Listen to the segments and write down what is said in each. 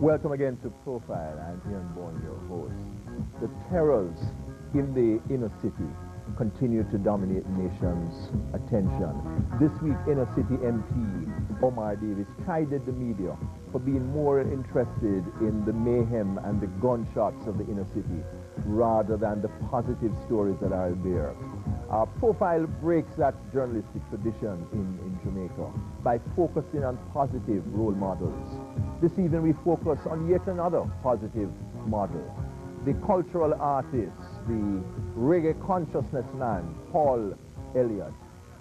Welcome again to Profile. I'm Ian Boyne, your host. The terrors in the inner city continue to dominate the nation's attention. This week, inner city MP Omar Davis chided the media for being more interested in the mayhem and the gunshots of the inner city rather than the positive stories that are there. Our Profile breaks that journalistic tradition in Jamaica by focusing on positive role models. This evening we focus on yet another positive model. The cultural artist, the reggae consciousness man, Paul Elliott,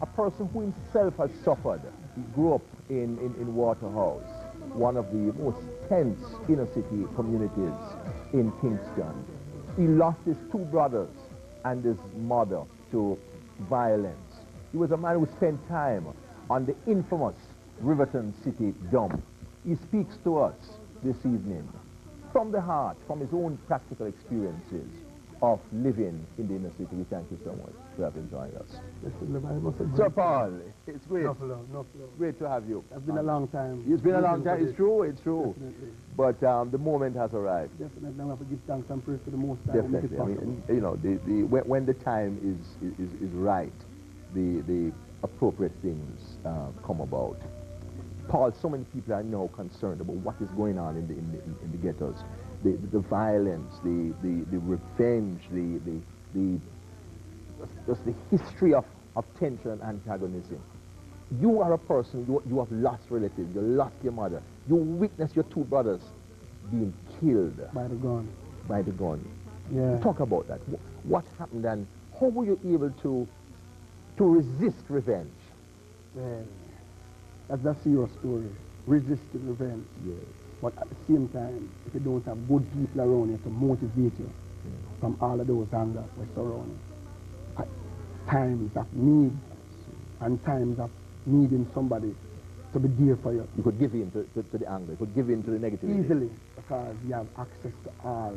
a person who himself has suffered. He grew up in Waterhouse, one of the most tense inner city communities in Kingston. He lost his two brothers and his mother to violence. He was a man who spent time on the infamous Riverton City dump. He speaks to us this evening from the heart, from his own practical experiences of living in the inner city. We thank you so much for having joined us. Sir Paul, it's great. No. Great to have you. It's been a long time. It's been a long time. It's true. Definitely. But the moment has arrived. Definitely. I have to give thanks and praise to the Most High. Definitely. I mean, you know, when the time is right, the appropriate things come about. Paul, so many people are now concerned about what is going on in the ghettos, the violence, the revenge, just the history of tension and antagonism. You are a person, you have lost relatives, you lost your mother, you witnessed your two brothers being killed by the gun. Yeah. Talk about that. What happened and how were you able to resist revenge? Well, that's a serious story. Resisting revenge. Yes. But at the same time, if you don't have good people around you to motivate you from all of those anger that surround you, at times of need and times of needing somebody to be there for you. You could give in to the anger, you could give in to the negativity. Easily, because you have access to all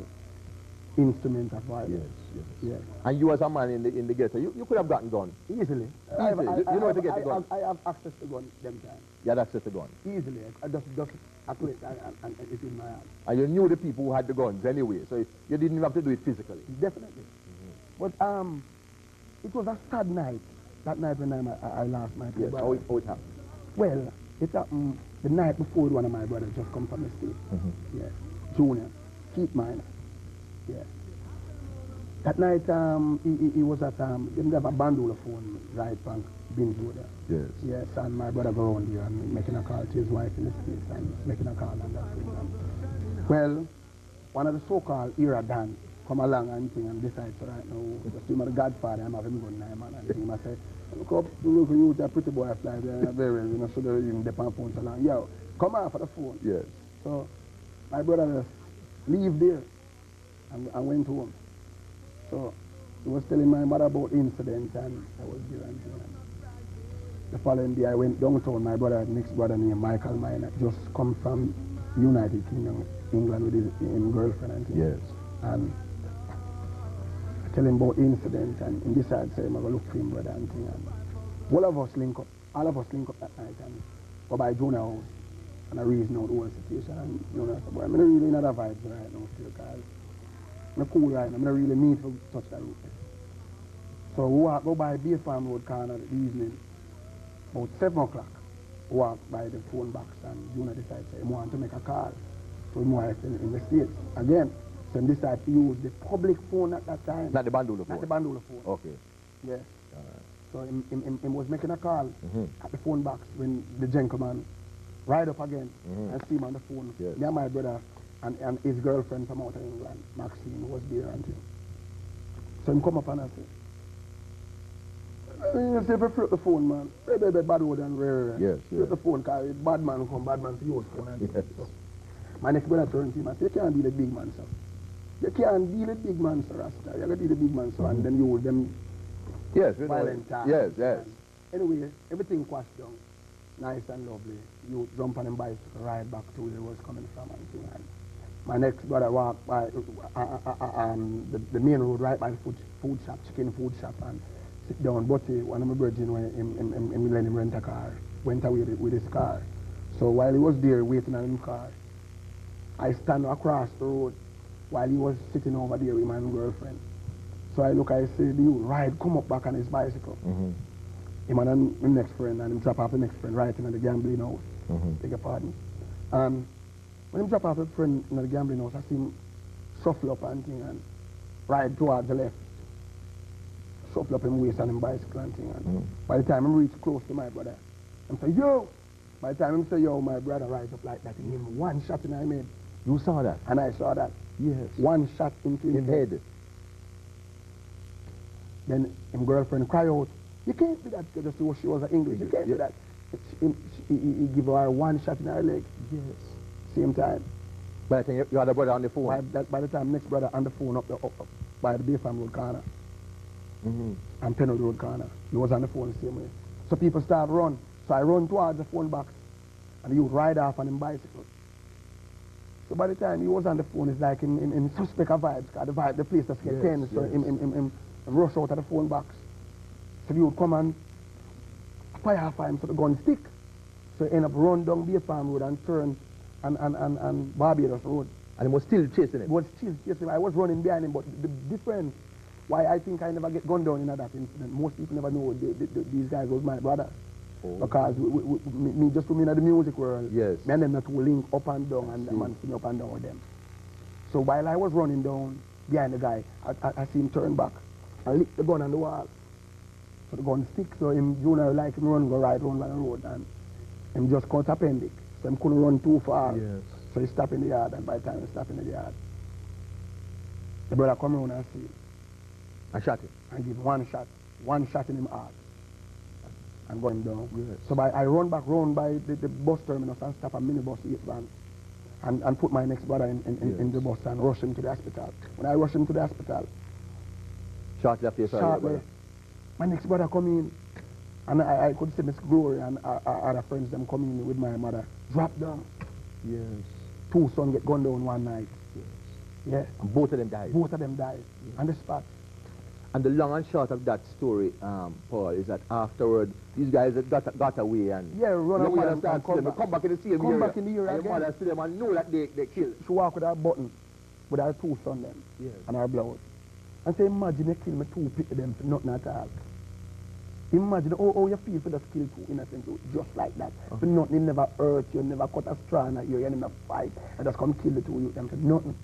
instruments of violence. Yes. And you as a man in the ghetto, you could have gotten gun. Easily. You know where to get the gun. I have access to gun them times. You had access to gun? Easily. I just accurate and it's in my hand. And you knew the people who had the guns anyway, so you didn't even have to do it physically. Definitely. But it was a sad night. That night when I lost my brother. How it happened? Well, it happened the night before one of my brothers just come from the States. Yeah. Junior. Keep mine. Yeah. That night, he was at, didn't have a bandula phone right bank, Binge there. Yes. Yes, and my brother go around here and making a call to his wife in the States and making a call and that thing. Well, one of the so-called era Dan come along and thing and decide to right now, just him the godfather, I'm having gun now, man, and thing. I say, look up, look you, a pretty boy fly there, very, you know, so they're in the phone so long. Yo, come on for the phone. Yes. So, my brother just leave there. I went home. So he was telling my mother about the incident and I was there and the following day I went downtown. My brother, next brother named Michael Mine, just come from United Kingdom, England with his girlfriend and things. Yes. And I tell him about the incident and in this side say I'm gonna look for him brother and thing. And all of us link up that night and go by Jonah house and I reason out the whole situation and you know, but I'm not really in other vibes right now still because I'm cool right now, I'm not really need to touch that route. So we go by Bay Farm Road corner in the evening, about 7 o'clock, walk by the phone box and Junior decides he want to make a call to his wife in the States. Again, so he decided to use the public phone at that time. Not the bandula phone? Not the bandula phone. Okay. Yes. So he was making a call at the phone box when the gentleman ride up again and see him on the phone. Yes. Me and my brother and his girlfriend from out of England, Maxine, was there and thing. So he come up and I say, you see if you flip the phone, man, bad word and rare. Yes, flip the phone, because bad man come, bad man to use phone and yes. so my next brother turned to him and said, you can't deal with big man, sir. You can't deal with big man, sir, Rasta. You gotta deal with big man, sir, and then you hold them violent times. Yes. Anyway, everything quashed down. Nice and lovely. You jump on him bicycle, ride back to where he was coming from and thing. And my next brother walked by the main road right by the food shop, chicken food shop, and sit down. But one of my brothers, when him let him rent a car, went away with his car. So while he was there waiting on his car, I stand across the road while he was sitting over there with my girlfriend. So I look, I see the youth ride, come up back on his bicycle. Him and his next friend, and him drop off the next friend right in the gambling house. Beg your pardon. And when him drop off the friend in the gambling house, I see him shuffle up and thing and ride towards the left. Shuffle up him waist on him bicycle and thing. And by the time I reach close to my brother, I'm saying, yo! By the time him say, yo, my brother rise up like that, he gave me one shot in my head. You saw that? And I saw that. Yes. One shot into his head. Then his girlfriend cry out, you can't do that, just so she was English, you can't do that. He give her one shot in her leg. Yes. Same time. By the time you had a brother on the phone? By the time next brother on the phone up by the Bay Farm Road corner. And Penwood Road corner. He was on the phone the same way. So people start run. So I run towards the phone box and he would ride off on his bicycle. So by the time he was on the phone, it's like in suspect of vibes, because the place just get tense. So him rush out of the phone box. So he would come and fire for him so the gun stick. So he end up run down Bay Farm Road and turn and Barbados Road. And he was still chasing him? He was still chasing him. I was running behind him, but the difference, why I think I never get gunned down in that incident, most people never know these guys was my brother. Because me just coming in the music world, me and them not to link up and down and the man see me up and down with them. So while I was running down behind the guy, I see him turn back and lick the gun on the wall. So the gun stick, so him junior like him run by the road and him just cut appendix. So him couldn't run too far. So he stopped in the yard, and by the time he stopped in the yard, the brother come around and see him. And shot him? And give one shot in him heart. And going down. So I run back round by the bus terminus and stop a minibus 8 van and put my next brother in the bus and rush him to the hospital. When I rush him to the hospital, shortly, my next brother come in and I could see Miss Glory and our other friends them come in with my mother. Drop down. Yes. 2 sons get gunned down one night. Yes. And both of them died? Both of them died on the spot. And the long and short of that story, Paul, is that afterward, these guys got away and... Run away and come back in the same area. Come back in the area and again. Your mother see them and know that they killed. She walk with her button, with her 2 sons them, and her blouse. And say, imagine you kill me 2 people them for nothing at all. Imagine how you feel for the kill 2 innocent people, just like that. For nothing, you never hurt you, never cut a straw in your ear, you never fight, and just come kill the 2 youth them for nothing.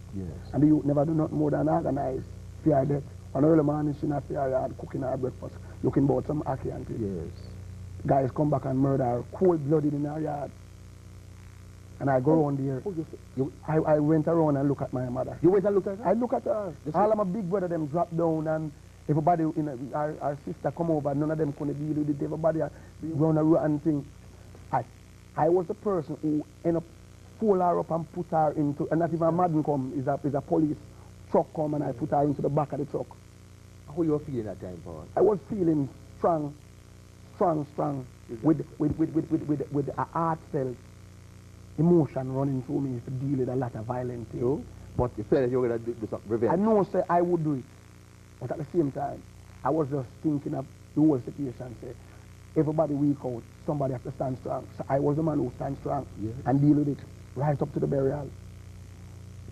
And the youth never do nothing more than organize fear death. On early morning, she not fear yard, cooking her breakfast, looking about some ackee and things. Guys come back and murder her, cold-blooded in her yard. And I go around there. I went around and look at my mother. You went and look at her? I look at her. All of my big brother them drop down and everybody, our sister come over, none of them couldn't deal with it. Everybody run around and thing. I was the person who ended up pull her up and put her into, and not even a madden come, is a police truck come and I put her into the back of the truck. How you were feeling that time, Paul? I was feeling strong, with a heartfelt emotion running through me to deal with a lot of violent things. But you felt that you were going to do some revenge? I know, say, I would do it. But at the same time, I was just thinking of the whole situation, say, everybody weak out, somebody has to stand strong. So I was the man who stand strong and deal with it right up to the burial.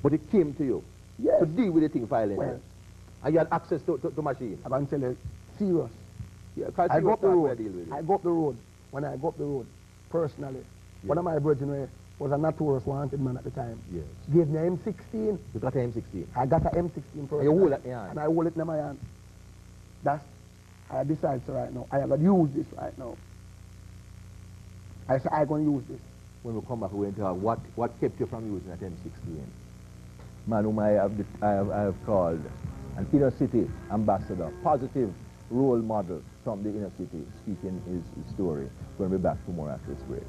But it came to you to deal with the thing violently? Well, and you had access to machine? I'm going to tell you, serious. I go up the road. When I go up the road, personally, one of my brethren was a notorious wanted man at the time. Gave me an M16. You got an M16? I got an M16 personally. And you hold it in your hand? And I hold it in my hand. I decided right now, I am going to use this right now. I said, I'm going to use this. When we come back, we're going to have what kept you from using that M16? Man whom I have called an inner city ambassador, positive role model from the inner city, speaking his story. We'll be back for more after this break.